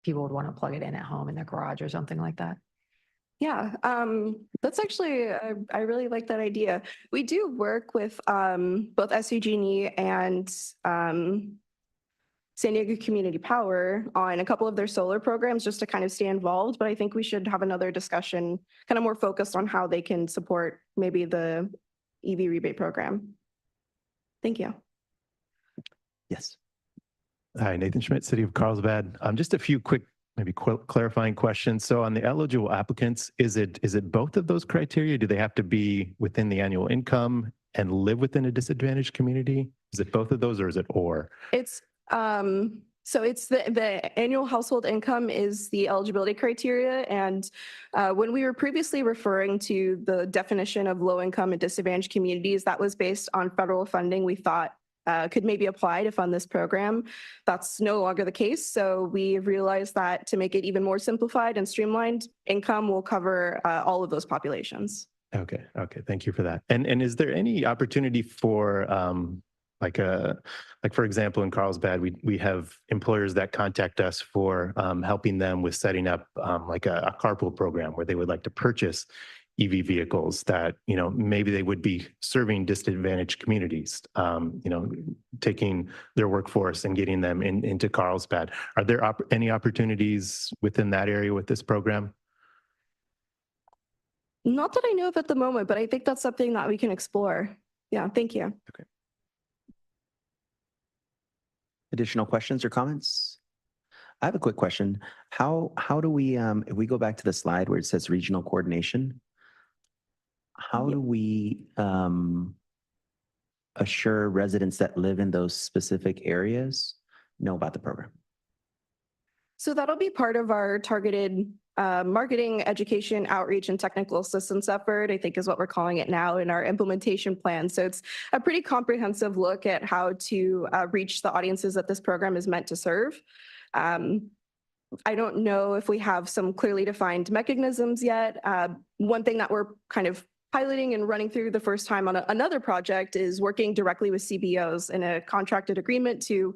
people would want to plug it in at home in their garage or something like that. Yeah, that's actually, I really like that idea. We do work with both SUG&E and San Diego Community Power on a couple of their solar programs just to kind of stay involved, but I think we should have another discussion kind of more focused on how they can support maybe the EV rebate program. Thank you. Yes. Hi, Nathan Schmidt, City of Carlsbad. Just a few quick, maybe clarifying questions. So on the eligible applicants, is it both of those criteria? Do they have to be within the annual income and live within a disadvantaged community? Is it both of those, or is it or? It's so it's the annual household income is the eligibility criteria. And when we were previously referring to the definition of low income and disadvantaged communities, that was based on federal funding we thought could maybe apply to fund this program. That's no longer the case. So we realized that to make it even more simplified and streamlined, income will cover all of those populations. Okay. Thank you for that. And is there any opportunity for like for example, in Carlsbad, we have employers that contact us for helping them with setting up like a carpool program where they would like to purchase EV vehicles that, maybe they would be serving disadvantaged communities, taking their workforce and getting them into Carlsbad. Are there any opportunities within that area with this program? Not that I know of at the moment, but I think that's something that we can explore. Yeah, thank you. Okay. Additional questions or comments? I have a quick question. How do we, if we go back to the slide where it says regional coordination, how do we assure residents that live in those specific areas know about the program? So that'll be part of our targeted marketing, education, outreach, and technical assistance effort, I think is what we're calling it now in our implementation plan. So it's a pretty comprehensive look at how to reach the audiences that this program is meant to serve. I don't know if we have some clearly defined mechanisms yet. One thing that we're kind of piloting and running through the first time on another project is working directly with CBOs in a contracted agreement to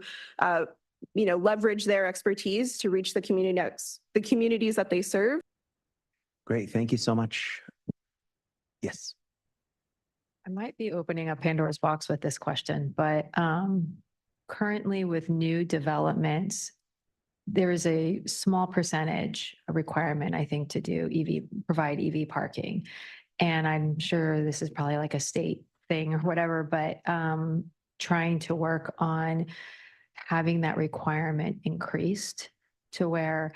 leverage their expertise to reach the communities that they serve. Great, thank you so much. Yes. I might be opening up Pandora's box with this question, but currently with new developments, there is a small percentage, a requirement, I think, to provide EV parking. And I'm sure this is probably like a state thing or whatever, but trying to work on having that requirement increased to where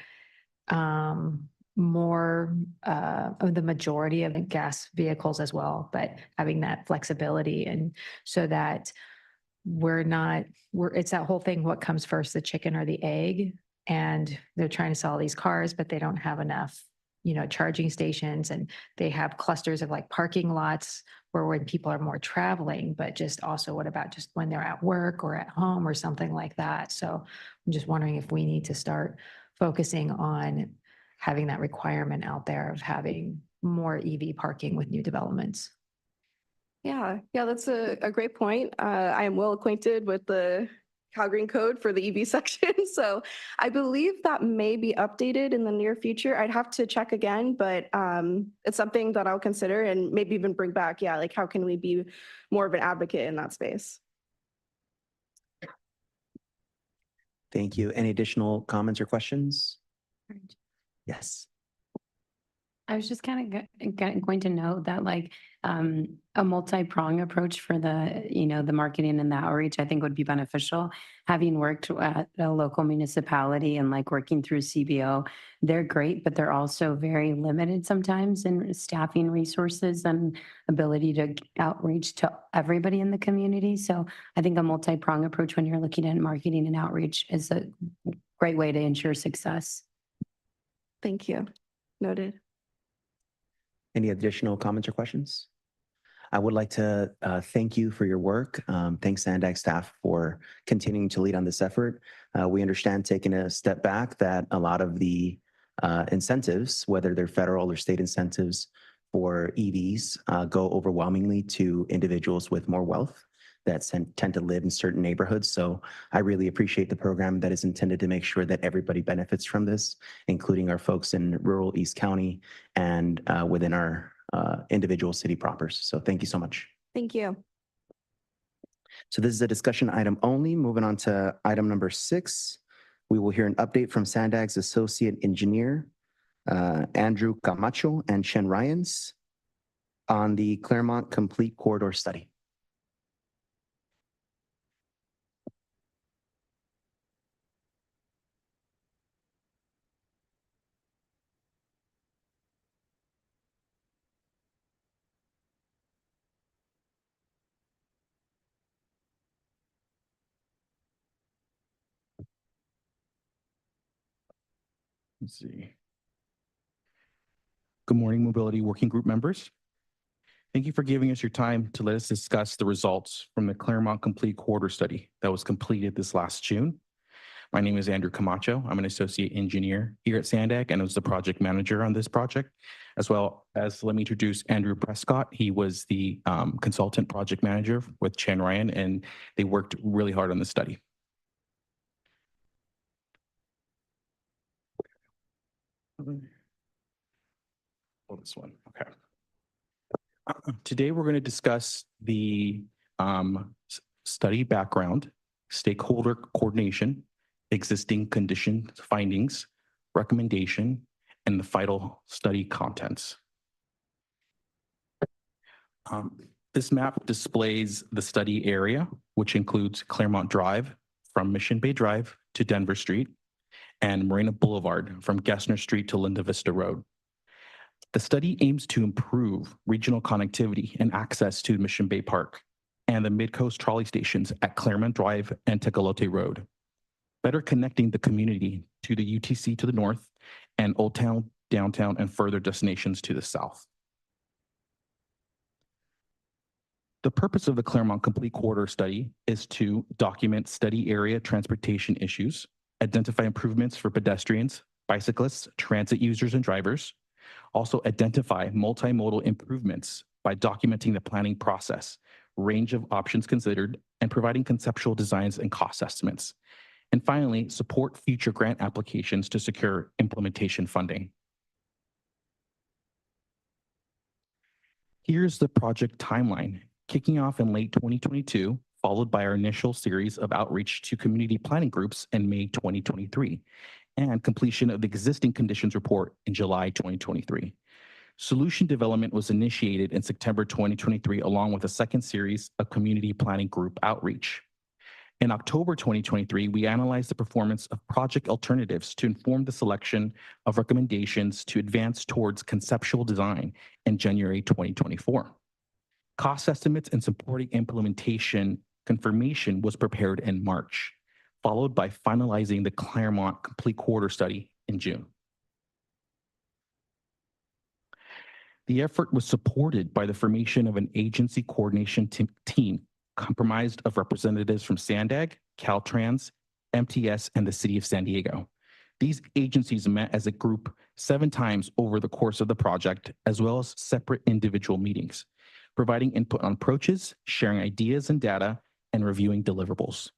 more of the majority of gas vehicles as well, but having that flexibility, and so that it's that whole thing, what comes first, the chicken or the egg? And they're trying to sell these cars, but they don't have enough charging stations, and they have clusters of like parking lots where when people are more traveling, but just also what about just when they're at work or at home or something like that. So I'm just wondering if we need to start focusing on having that requirement out there of having more EV parking with new developments. Yeah, that's a great point. I am well acquainted with the Calgreen code for the EV section. So I believe that may be updated in the near future. I'd have to check again, but it's something that I'll consider and maybe even bring back. Yeah, like how can we be more of an advocate in that space? Thank you. Any additional comments or questions? Yes. I was just kind of going to note that like a multi-prong approach for the marketing and the outreach, I think would be beneficial. Having worked at a local municipality and like working through CBO, they're great, but they're also very limited sometimes in staffing resources and ability to outreach to everybody in the community. So I think a multi-prong approach when you're looking at marketing and outreach is a great way to ensure success. Thank you. Noted. Any additional comments or questions? I would like to thank you for your work. Thanks Sandag staff for continuing to lead on this effort. We understand, taking a step back, that a lot of the incentives, whether they're federal or state incentives for EVs, go overwhelmingly to individuals with more wealth. that tend to live in certain neighborhoods. So I really appreciate the program that is intended to make sure that everybody benefits from this, including our folks in rural East County and within our individual city propers. So thank you so much. Thank you. So this is a discussion item only. Moving on to item number 6, we will hear an update from Sandag's Associate Engineer, Andrew Camacho and Chen Ryans on the Claremont Complete Corridor Study. Let's see. Good morning, Mobility Working Group members. Thank you for giving us your time to let us discuss the results from the Claremont Complete Corridor Study that was completed this last June. My name is Andrew Camacho. I'm an associate engineer here at Sandag and was the project manager on this project, as well as let me introduce Andrew Prescott. He was the consultant project manager with Chen Ryan, and they worked really hard on the study. Oh, this one, okay. Today, we're going to discuss the study background, stakeholder coordination, existing condition findings, recommendation, and the final study contents. This map displays the study area, which includes Claremont Drive from Mission Bay Drive to Denver Street, and Marina Boulevard from Gessner Street to Linda Vista Road. The study aims to improve regional connectivity and access to Mission Bay Park and the Midcoast trolley stations at Claremont Drive and Tecolote Road, better connecting the community to the UTC to the north and Old Town, downtown, and further destinations to the south. The purpose of the Claremont Complete Corridor Study is to document study area transportation issues, identify improvements for pedestrians, bicyclists, transit users, and drivers, also identify multimodal improvements by documenting the planning process, range of options considered, and providing conceptual designs and cost estimates. And finally, support future grant applications to secure implementation funding. Here's the project timeline, kicking off in late 2022, followed by our initial series of outreach to community planning groups in May 2023, and completion of the existing conditions report in July 2023. Solution development was initiated in September 2023, along with a second series of community planning group outreach. In October 2023, we analyzed the performance of project alternatives to inform the selection of recommendations to advance towards conceptual design in January 2024. Cost estimates and supporting implementation confirmation was prepared in March, followed by finalizing the Claremont Complete Corridor Study in June. The effort was supported by the formation of an agency coordination team comprised of representatives from Sandag, Caltrans, MTS, and the City of San Diego. These agencies met as a group 7 times over the course of the project, as well as separate individual meetings, providing input on approaches, sharing ideas and data, and reviewing deliverables.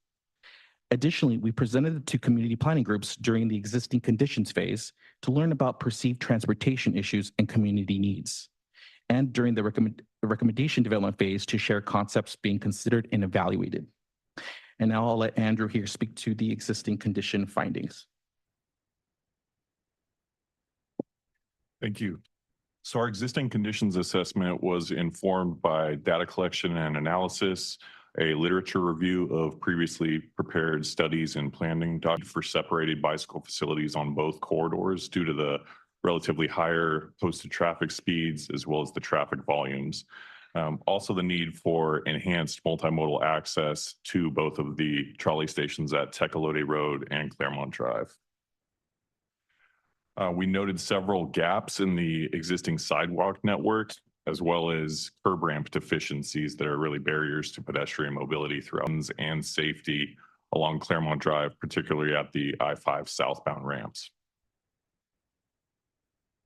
Additionally, we presented to community planning groups during the existing conditions phase to learn about perceived transportation issues and community needs, and during the recommendation development phase to share concepts being considered and evaluated. And now I'll let Andrew here speak to the existing condition findings. Thank you. So our existing conditions assessment was informed by data collection and analysis, a literature review of previously prepared studies and planning for separated bicycle facilities on both corridors due to the relatively higher posted traffic speeds as well as the traffic volumes. Also the need for enhanced multimodal access to both of the trolley stations at Tecolote Road and Claremont Drive. We noted several gaps in the existing sidewalk network, as well as curb ramp deficiencies that are really barriers to pedestrian mobility throughout and safety along Claremont Drive, particularly at the I-5 southbound ramps.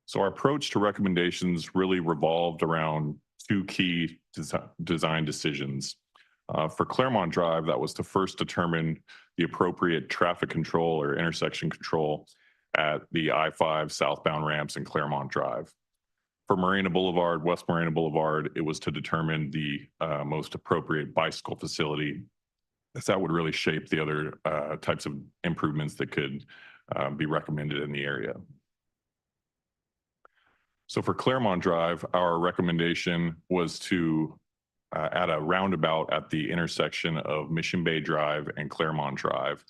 So our approach to recommendations really revolved around 2 key design decisions. For Claremont Drive, that was to first determine the appropriate traffic control or intersection control at the I-5 southbound ramps in Claremont Drive. For Marina Boulevard, West Marina Boulevard, it was to determine the most appropriate bicycle facility, as that would really shape the other types of improvements that could be recommended in the area. So for Claremont Drive, our recommendation was to add a roundabout at the intersection of Mission Bay Drive and Claremont Drive.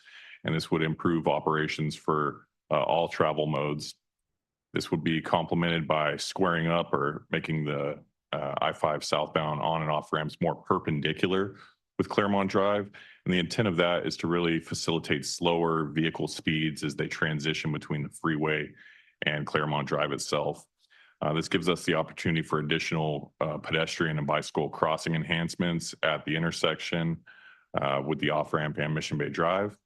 And this would improve operations for all travel modes. This would be complemented by squaring up or making the I-5 southbound on and off ramps more perpendicular with Claremont Drive. And the intent of that is to really facilitate slower vehicle speeds as they transition between the freeway and Claremont Drive itself. This gives us the opportunity for additional pedestrian and bicycle crossing enhancements at the intersection with the off-ramp and Mission Bay Drive.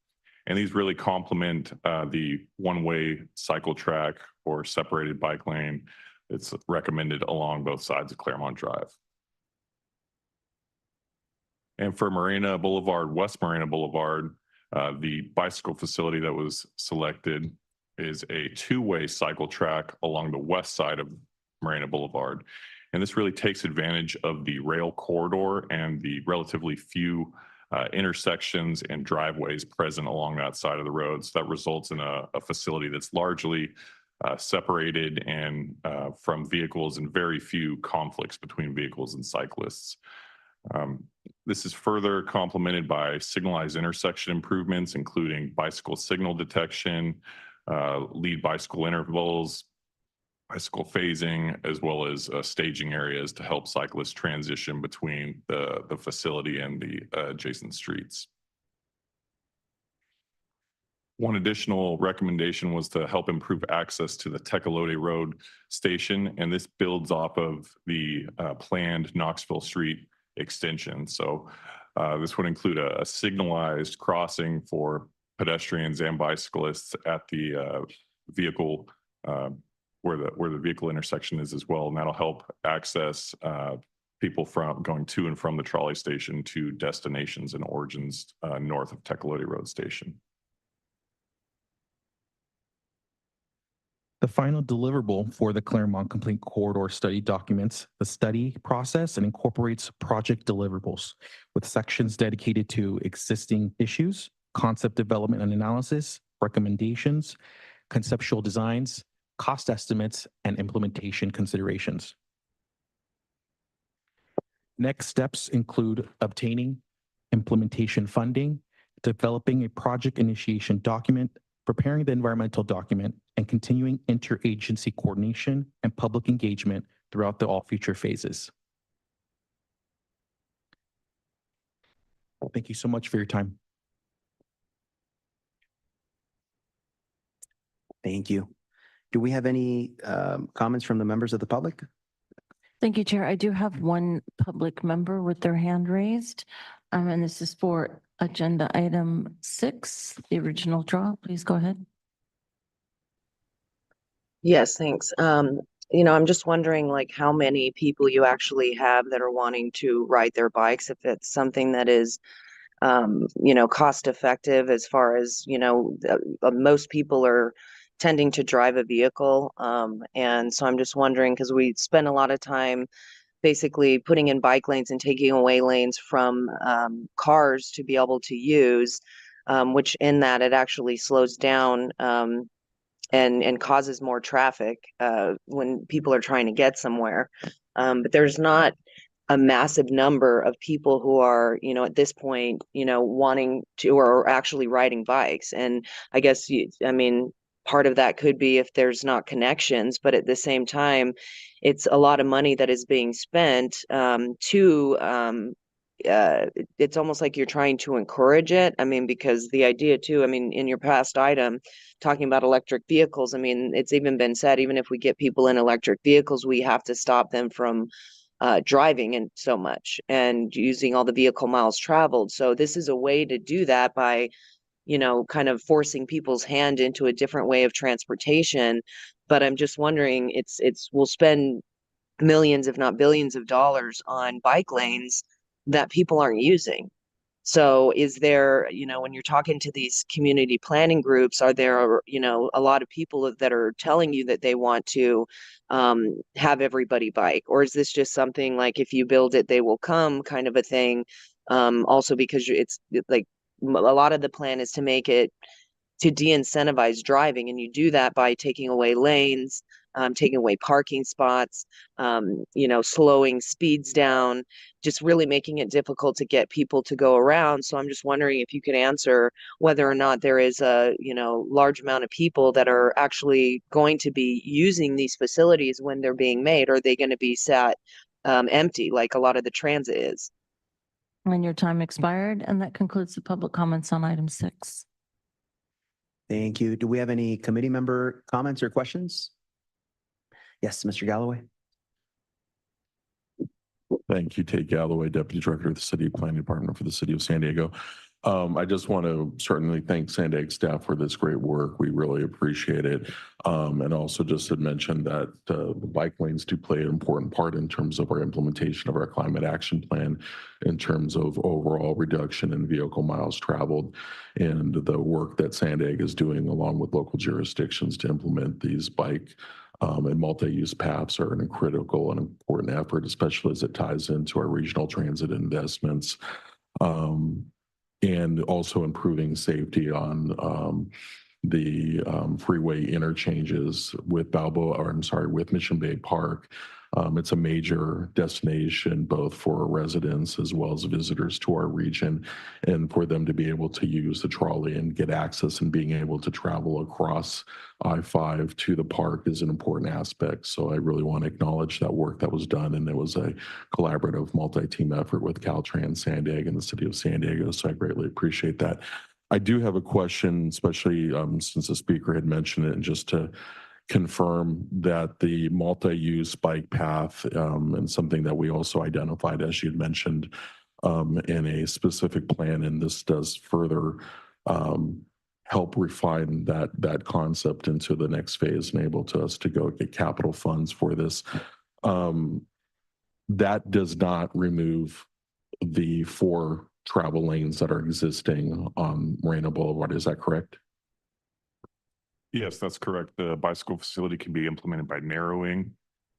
And these really complement the one-way cycle track or separated bike lane that's recommended along both sides of Claremont Drive. And for Marina Boulevard, West Marina Boulevard, the bicycle facility that was selected is a two-way cycle track along the west side of Marina Boulevard. And this really takes advantage of the rail corridor and the relatively few intersections and driveways present along that side of the road. So that results in a facility that's largely separated and from vehicles and very few conflicts between vehicles and cyclists. This is further complemented by signalized intersection improvements, including bicycle signal detection, lead bicycle intervals, bicycle phasing, as well as staging areas to help cyclists transition between the facility and the adjacent streets. One additional recommendation was to help improve access to the Tecolote Road station, and this builds off of the planned Knoxville Street extension. So this would include a signalized crossing for pedestrians and bicyclists at the vehicle where the vehicle intersection is as well, and that'll help access people from going to and from the trolley station to destinations and origins north of Tecolote Road Station. The final deliverable for the Claremont Complete Corridor Study documents the study process and incorporates project deliverables with sections dedicated to existing issues, concept development and analysis, recommendations, conceptual designs, cost estimates, and implementation considerations. Next steps include obtaining implementation funding, developing a project initiation document, preparing the environmental document, and continuing interagency coordination and public engagement throughout all future phases. Thank you so much for your time. Thank you. Do we have any comments from the members of the public? Thank you, Chair. I do have one public member with their hand raised, and this is for agenda item 6, the original draw. Please go ahead. Yes, thanks. I'm just wondering like how many people you actually have that are wanting to ride their bikes, if it's something that is, cost effective as far as, most people are tending to drive a vehicle. And so I'm just wondering, because we spend a lot of time basically putting in bike lanes and taking away lanes from cars to be able to use, which in that it actually slows down and causes more traffic when people are trying to get somewhere. But there's not a massive number of people who are, at this point, wanting to or actually riding bikes. And I guess, part of that could be if there's not connections, but at the same time, it's a lot of money that is being spent it's almost like you're trying to encourage it. Because the idea too, in your past item, talking about electric vehicles, it's even been said, even if we get people in electric vehicles, we have to stop them from driving and so much and using all the vehicle miles traveled. So this is a way to do that by, kind of forcing people's hand into a different way of transportation. But I'm just wondering, we'll spend millions, if not billions of dollars on bike lanes, that people aren't using. So is there, when you're talking to these community planning groups, are there, a lot of people that are telling you that they want to have everybody bike? Or is this just something like if you build it, they will come kind of a thing? Also because it's like a lot of the plan is to make it to de-incentivize driving, and you do that by taking away lanes, taking away parking spots, slowing speeds down, just really making it difficult to get people to go around. So I'm just wondering if you could answer whether or not there is a, large amount of people that are actually going to be using these facilities when they're being made. Or are they going to be sat empty like a lot of the transit is? And your time expired, and that concludes the public comments on item 6. Thank you. Do we have any committee member comments or questions? Yes, Mr. Galloway. Thank you, Tate Galloway, Deputy Director of the City Planning Department for the City of San Diego. I just want to certainly thank Sandag staff for this great work. We really appreciate it. And also just to mention that the bike lanes do play an important part in terms of our implementation of our climate action plan, in terms of overall reduction in vehicle miles traveled, and the work that Sandag is doing along with local jurisdictions to implement these bike and multi-use paths are a critical and important effort, especially as it ties into our regional transit investments. And also improving safety on the freeway interchanges with with Mission Bay Park. It's a major destination both for residents as well as visitors to our region, and for them to be able to use the trolley and get access and being able to travel across I-5 to the park is an important aspect. So I really want to acknowledge that work that was done, and it was a collaborative multi-team effort with Caltrans, San Diego, and the City of San Diego. So I greatly appreciate that. I do have a question, especially since the speaker had mentioned it, and just to confirm that the multi-use bike path and something that we also identified, as you had mentioned, in a specific plan, and this does further help refine that concept into the next phase, enable to us to go get capital funds for this. That does not remove the 4 travel lanes that are existing on Moreno Boulevard. Is that correct? Yes, that's correct. The bicycle facility can be implemented by narrowing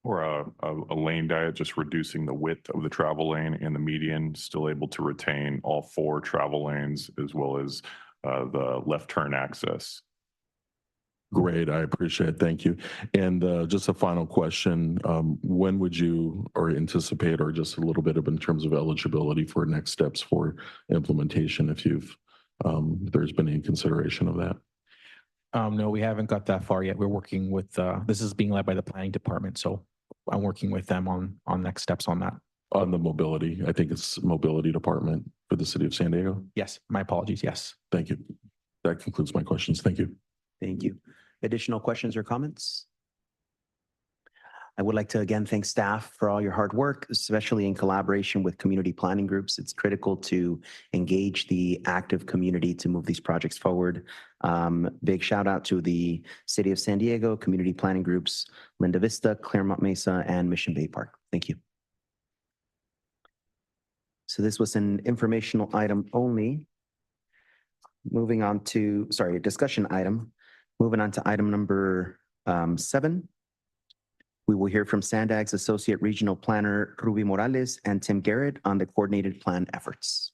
or a lane diet, just reducing the width of the travel lane and the median, still able to retain all 4 travel lanes as well as the left turn access. Great, I appreciate it. Thank you. And just a final question, when would you or anticipate, or just a little bit of in terms of eligibility for next steps for implementation, if there's been any consideration of that? No, we haven't got that far yet. We're working with, this is being led by the planning department. So I'm working with them on next steps on that. On the mobility, I think it's mobility department for the City of San Diego. Yes, my apologies. Yes. Thank you. That concludes my questions. Thank you. Thank you. Additional questions or comments? I would like to again thank staff for all your hard work, especially in collaboration with community planning groups. It's critical to engage the active community to move these projects forward. Big shout out to the City of San Diego, community planning groups, Linda Vista, Claremont Mesa, and Mission Bay Park. Thank you. So this was an informational item only. Moving on to, a discussion item. Moving on to item number 7. We will hear from Sandag's Associate Regional Planner, Ruby Morales, and Tim Garrett on the coordinated plan efforts.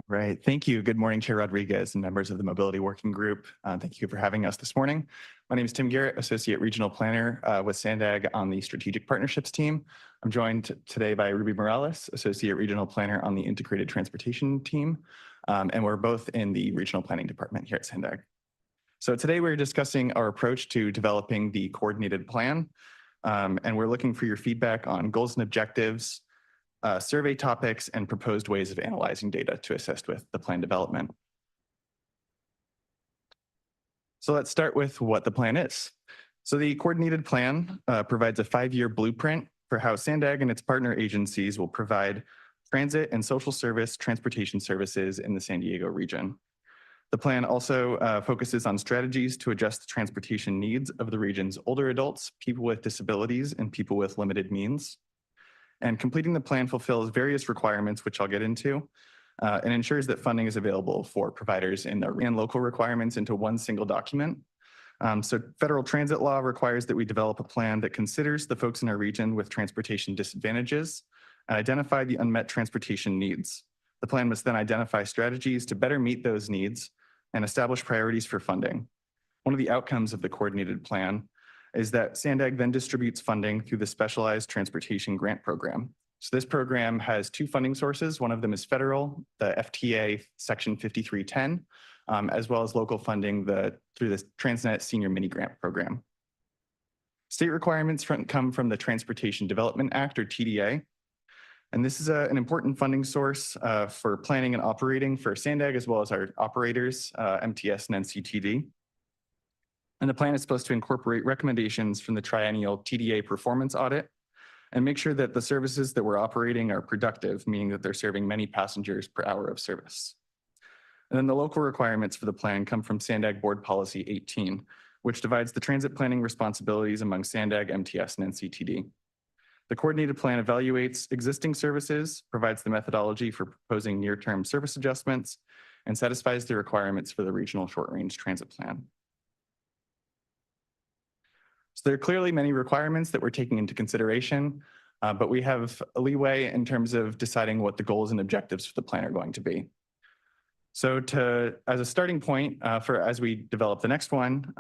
Right. Thank you. Good morning, Chair Rodriguez and members of the Mobility Working Group. Thank you for having us this morning. My name is Tim Garrett, Associate Regional Planner with Sandag on the Strategic Partnerships team. I'm joined today by Ruby Morales, Associate Regional Planner on the Integrated Transportation team. And we're both in the Regional Planning Department here at Sandag. So today we're discussing our approach to developing the coordinated plan. And we're looking for your feedback on goals and objectives, survey topics, and proposed ways of analyzing data to assist with the plan development. So let's start with what the plan is. So the coordinated plan provides a 5-year blueprint for how Sandag and its partner agencies will provide transit and social service transportation services in the San Diego region. The plan also focuses on strategies to adjust the transportation needs of the region's older adults, people with disabilities, and people with limited means. And completing the plan fulfills various requirements, which I'll get into, and ensures that funding is available for providers and local requirements into one single document. So federal transit law requires that we develop a plan that considers the folks in our region with transportation disadvantages and identify the unmet transportation needs. The plan must then identify strategies to better meet those needs and establish priorities for funding. One of the outcomes of the coordinated plan is that SANDAG then distributes funding through the Specialized Transportation Grant Program. So this program has two funding sources. One of them is federal, the FTA Section 5310, as well as local funding through the Transnet Senior Mini Grant Program. State requirements come from the Transportation Development Act, or TDA. And this is an important funding source for planning and operating for SANDAG, as well as our operators, MTS and NCTD. And the plan is supposed to incorporate recommendations from the triennial TDA performance audit and make sure that the services that we're operating are productive, meaning that they're serving many passengers per hour of service. And then the local requirements for the plan come from SANDAG Board Policy 18, which divides the transit planning responsibilities among SANDAG, MTS, and NCTD. The coordinated plan evaluates existing services, provides the methodology for proposing near-term service adjustments, and satisfies the requirements for the regional short-range transit plan. So there are clearly many requirements that we're taking into consideration, but we have a leeway in terms of deciding what the goals and objectives for the plan are going to be. So as a starting point as we develop the next one,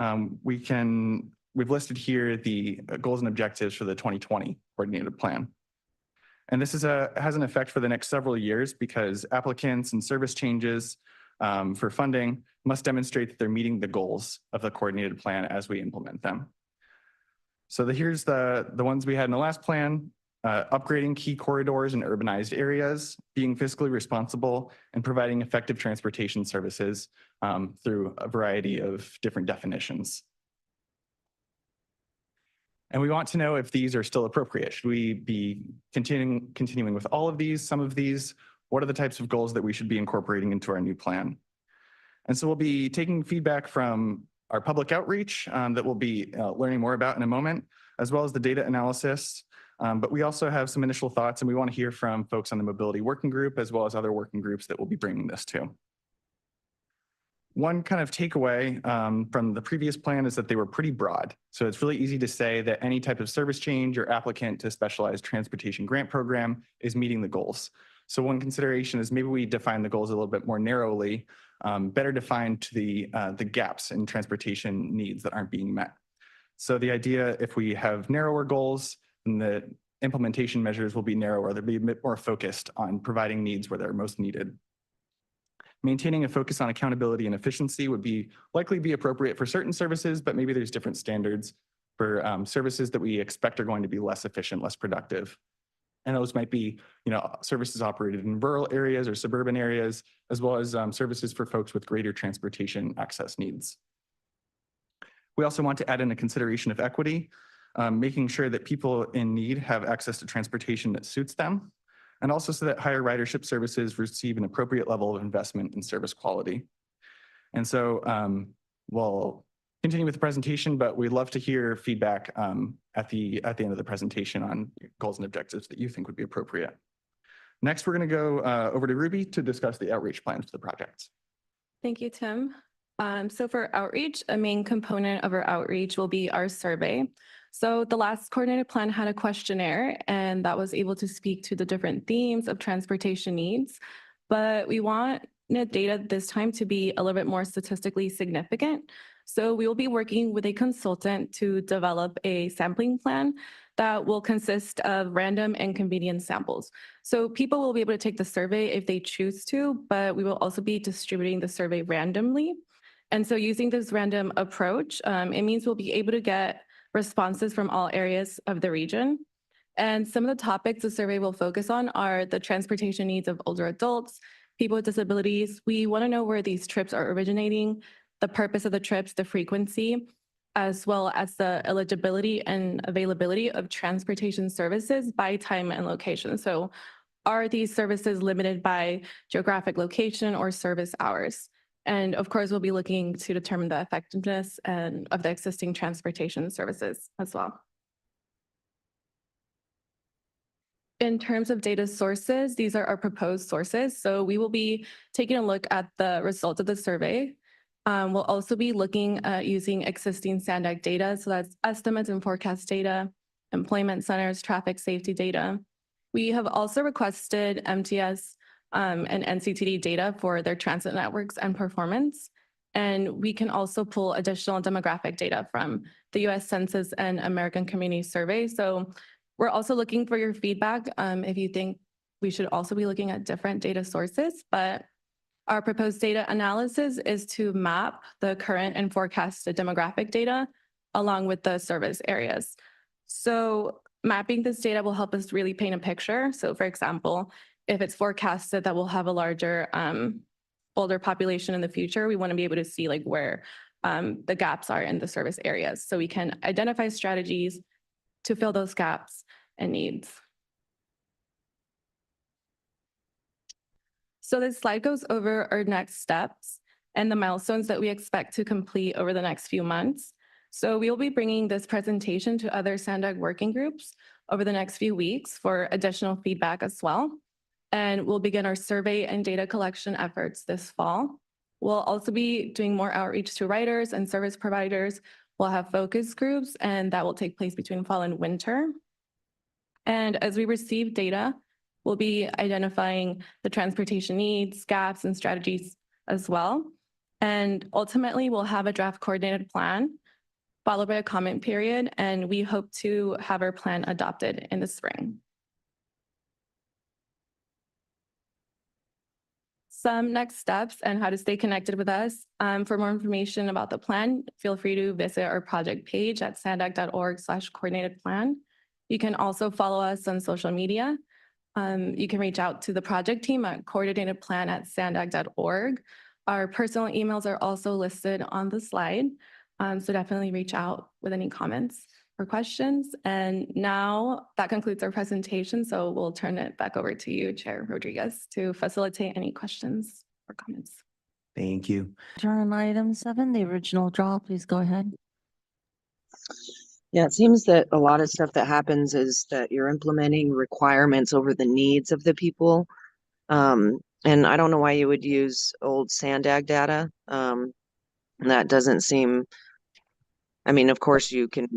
we've listed here the goals and objectives for the 2020 coordinated plan. And this has an effect for the next several years because applicants and service changes for funding must demonstrate that they're meeting the goals of the coordinated plan as we implement them. So here's the ones we had in the last plan: upgrading key corridors in urbanized areas, being fiscally responsible, and providing effective transportation services through a variety of different definitions. And we want to know if these are still appropriate. Should we be continuing with all of these, some of these? What are the types of goals that we should be incorporating into our new plan? And so we'll be taking feedback from our public outreach that we'll be learning more about in a moment, as well as the data analysis. But we also have some initial thoughts, and we want to hear from folks on the mobility working group, as well as other working groups that we'll be bringing this to. One kind of takeaway from the previous plan is that they were pretty broad. So it's really easy to say that any type of service change or applicant to specialized transportation grant program is meeting the goals. So one consideration is maybe we define the goals a little bit more narrowly, better defined to the gaps in transportation needs that aren't being met. So the idea, if we have narrower goals, then the implementation measures will be narrower. They'll be a bit more focused on providing needs where they're most needed. Maintaining a focus on accountability and efficiency would likely be appropriate for certain services, but maybe there's different standards for services that we expect are going to be less efficient, less productive. And those might be, services operated in rural areas or suburban areas, as well as services for folks with greater transportation access needs. We also want to add in a consideration of equity, making sure that people in need have access to transportation that suits them, and also so that higher ridership services receive an appropriate level of investment in service quality. And so we'll continue with the presentation, but we'd love to hear feedback at the end of the presentation on goals and objectives that you think would be appropriate. Next, we're going to go over to Ruby to discuss the outreach plans for the project. Thank you, Tim. So for outreach, a main component of our outreach will be our survey. So the last coordinated plan had a questionnaire, and that was able to speak to the different themes of transportation needs. But we want the data this time to be a little bit more statistically significant. So we will be working with a consultant to develop a sampling plan that will consist of random and convenient samples. So people will be able to take the survey if they choose to, but we will also be distributing the survey randomly. And so using this random approach, it means we'll be able to get responses from all areas of the region. And some of the topics the survey will focus on are the transportation needs of older adults, people with disabilities. We want to know where these trips are originating, the purpose of the trips, the frequency, as well as the eligibility and availability of transportation services by time and location. So are these services limited by geographic location or service hours? And of course, we'll be looking to determine the effectiveness and of the existing transportation services as well. In terms of data sources, these are our proposed sources. So we will be taking a look at the results of the survey. We'll also be looking at using existing SANDAG data. So that's estimates and forecast data, employment centers, traffic safety data. We have also requested MTS and NCTD data for their transit networks and performance. And we can also pull additional demographic data from the US Census and American Community Survey. So we're also looking for your feedback if you think we should also be looking at different data sources, but our proposed data analysis is to map the current and forecasted demographic data along with the service areas. So mapping this data will help us really paint a picture. So for example, if it's forecasted that we'll have a larger older population in the future, we want to be able to see like where the gaps are in the service areas. So we can identify strategies to fill those gaps and needs. So this slide goes over our next steps and the milestones that we expect to complete over the next few months. So we will be bringing this presentation to other SANDAG working groups over the next few weeks for additional feedback as well. And we'll begin our survey and data collection efforts this fall. We'll also be doing more outreach to writers and service providers. We'll have focus groups, and that will take place between fall and winter. And as we receive data, we'll be identifying the transportation needs, gaps, and strategies as well. And ultimately, we'll have a draft coordinated plan, followed by a comment period, and we hope to have our plan adopted in the spring. Some next steps and how to stay connected with us. For more information about the plan, feel free to visit our project page at sandag.org/coordinated plan. You can also follow us on social media. You can reach out to the project team at coordinatedplan@sandag.org. Our personal emails are also listed on the slide. So definitely reach out with any comments or questions. And now that concludes our presentation. So we'll turn it back over to you, Chair Rodriguez, to facilitate any questions or comments. Thank you. Turn item 7, the original draw, please go ahead. Yeah, it seems that a lot of stuff that happens is that you're implementing requirements over the needs of the people. And I don't know why you would use old SANDAG data. That doesn't seem, I mean, of course you can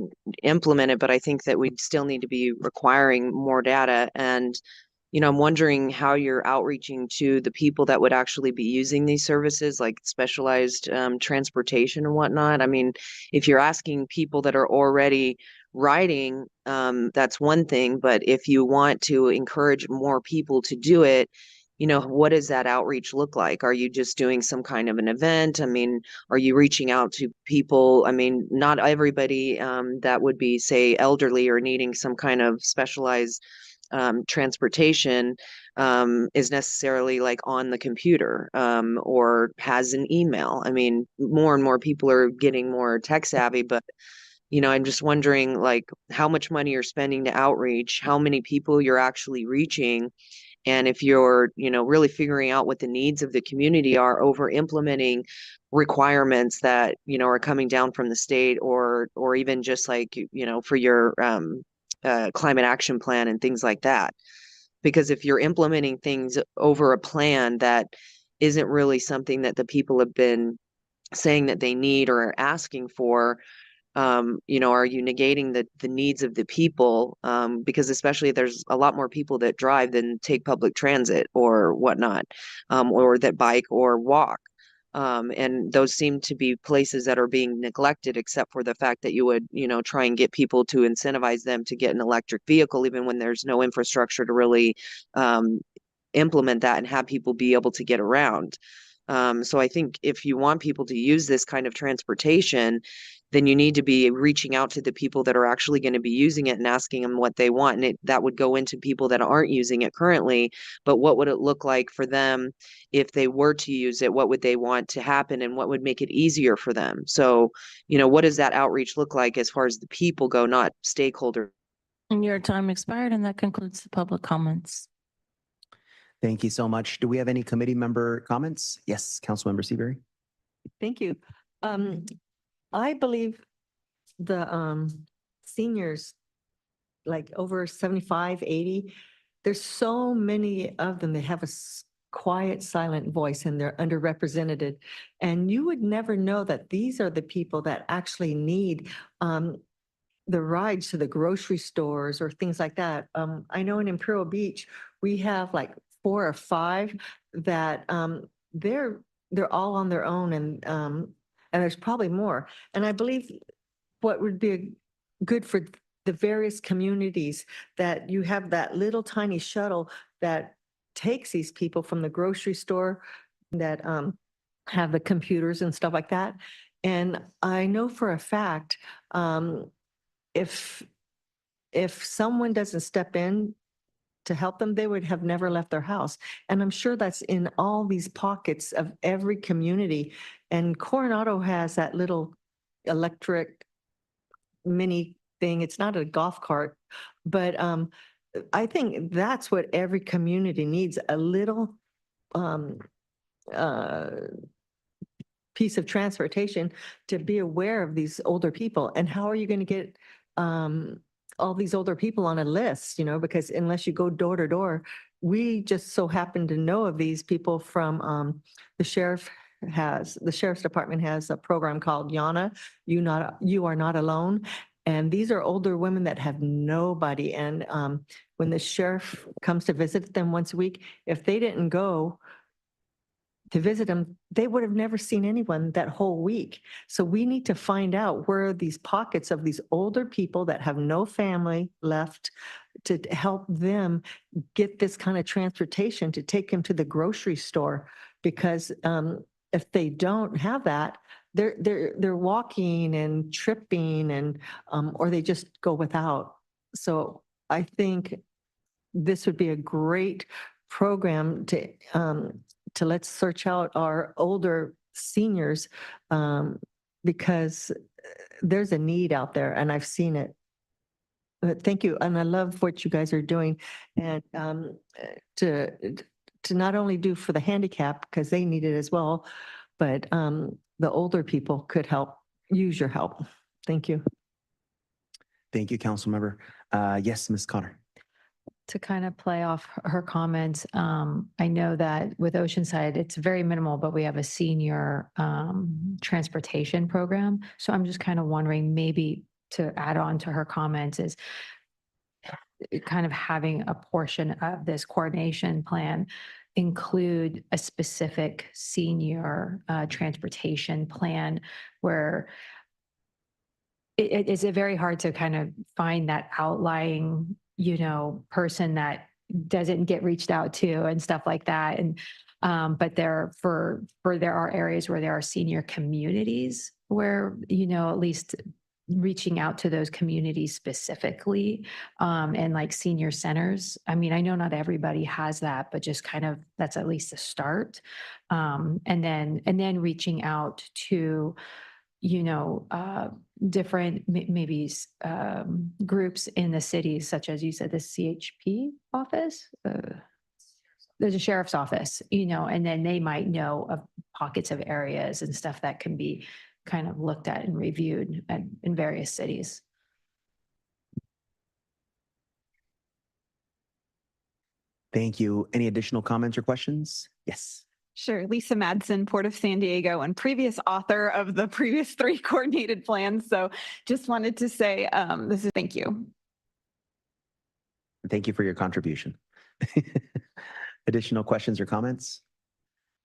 implement it, but I think that we'd still need to be requiring more data. And, you know, I'm wondering how you're outreaching to the people that would actually be using these services, like specialized transportation and whatnot. I mean, if you're asking people that are already riding, that's one thing. But if you want to encourage more people to do it, you know, what does that outreach look like? Are you just doing some kind of an event? I mean, are you reaching out to people? I mean, not everybody that would be, say, elderly or needing some kind of specialized transportation is necessarily like on the computer or has an email. I mean, more and more people are getting more tech savvy, but you know, I'm just wondering like how much money you're spending to outreach, how many people you're actually reaching. And if you're, you know, really figuring out what the needs of the community are over implementing requirements that, you know, are coming down from the state or even just like, you know, for your climate action plan and things like that. Because if you're implementing things over a plan that isn't really something that the people have been saying that they need or are asking for, you know, are you negating the needs of the people? Because especially there's a lot more people that drive than take public transit or whatnot, or that bike or walk. And those seem to be places that are being neglected, except for the fact that you would, you know, try and get people to incentivize them to get an electric vehicle, even when there's no infrastructure to really implement that and have people be able to get around. So I think if you want people to use this kind of transportation, then you need to be reaching out to the people that are actually going to be using it and asking them what they want. And that would go into people that aren't using it currently, but what would it look like for them if they were to use it? What would they want to happen and what would make it easier for them? So, you know, what does that outreach look like as far as the people go, not stakeholders? And your time expired, and that concludes the public comments. Thank you so much. Do we have any committee member comments? Yes, Councilmember Seabury. Thank you. I believe the seniors, like over 75, 80, there's so many of them that have a quiet, silent voice and they're underrepresented. And you would never know that these are the people that actually need the rides to the grocery stores or things like that. I know in Imperial Beach, we have like 4 or 5 that they're all on their own and there's probably more. And I believe what would be good for the various communities that you have that little tiny shuttle that takes these people from the grocery store that have the computers and stuff like that. And I know for a fact, if someone doesn't step in to help them, they would have never left their house. And I'm sure that's in all these pockets of every community. And Coronado has that little electric mini thing. It's not a golf cart, but I think that's what every community needs, a little uh, piece of transportation to be aware of these older people. And how are you going to get all these older people on a list, because unless you go door to door, we just so happen to know of these people from the sheriff's department has a program called Yana, You Are Not Alone. And these are older women that have nobody. And when the sheriff comes to visit them once a week, if they didn't go to visit them, they would have never seen anyone that whole week. So we need to find out where these pockets of these older people that have no family left to help them get this kind of transportation to take them to the grocery store. Because if they don't have that, they're walking and tripping and or they just go without. So I think this would be a great program to let's search out our older seniors because there's a need out there and I've seen it. But thank you. And I love what you guys are doing and to not only do for the handicap because they need it as well, but the older people could use your help. Thank you. Thank you, council member. Yes, Ms. Connor. To kind of play off her comments, I know that with Oceanside, it's very minimal, but we have a senior transportation program. So I'm just kind of wondering, maybe to add on to her comments is kind of having a portion of this coordination plan include a specific senior transportation plan where it's very hard to kind of find that outlying person that doesn't get reached out to and stuff like that. And but there are areas where there are senior communities where at least reaching out to those communities specifically and like senior centers. I mean, I know not everybody has that, but just kind of that's at least a start. And then reaching out to different maybe groups in the city, such as you said, the CHP office, there's a sheriff's office, and then they might know of pockets of areas and stuff that can be kind of looked at and reviewed in various cities. Thank you. Any additional comments or questions? Yes. Sure. Lisa Madsen, Port of San Diego, and previous author of the previous 3 coordinated plans. So just wanted to say thank you. Thank you for your contribution. Additional questions or comments?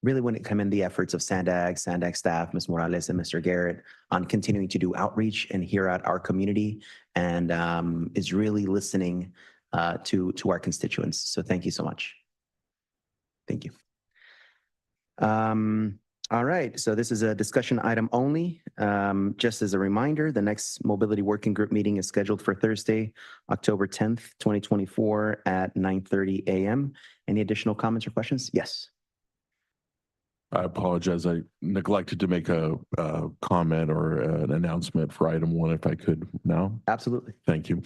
Really want to commend the efforts of SANDAG staff, Ms. Morales and Mr. Garrett on continuing to do outreach and hear out our community and is really listening to our constituents. So thank you so much. Thank you. All right, so this is a discussion item only. Just as a reminder, the next Mobility Working Group meeting is scheduled for Thursday, October 10th, 2024 at 9:30 a.m. Any additional comments or questions? Yes. I apologize. I neglected to make a comment or an announcement for item 1, if I could now. Absolutely. Thank you.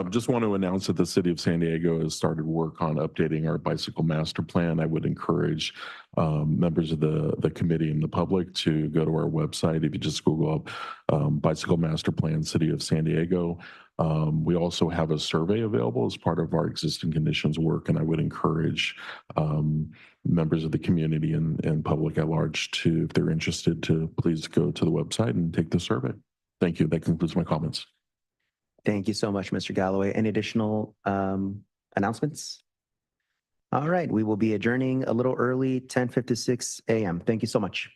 Just want to announce that the city of San Diego has started work on updating our bicycle master plan. I would encourage members of the committee and the public to go to our website. If you just Google up bicycle master plan, city of San Diego. We also have a survey available as part of our existing conditions work, and I would encourage members of the community and public at large to, if they're interested, to please go to the website and take the survey. Thank you. That concludes my comments. Thank you so much, Mr. Galloway. Any additional announcements? All right, we will be adjourning a little early, 10:56 a.m. Thank you so much.